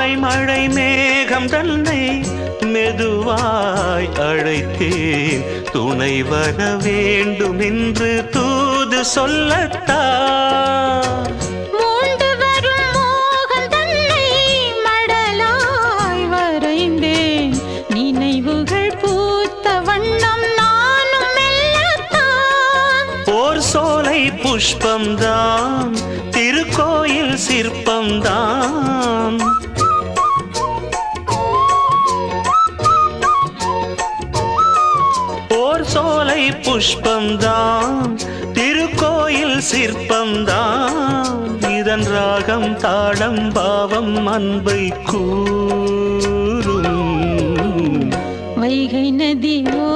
மாலை மழை மேகம் தன்னை மெதுவாய் அழைத்தேன் துணை வர வேண்டும் என்று தூது சொல்லத்தான் மூண்டு வரும் மோகம் தன்னை மடலாய் வரைந்தேன் நினைவுகள் பூத்த வண்ணம் நானும் மெல்லத்தான் ஓர் சோலை புஷ்பம்தான் திருக்கோயில் சிற்பம்தான் ஓர் சோலை புஷ்பம்தான் திருக்கோயில் சிற்பம்தான் இதன் ராகம் தாளம் பாவம் அன்பை கூறும் வைகை நதி ஓ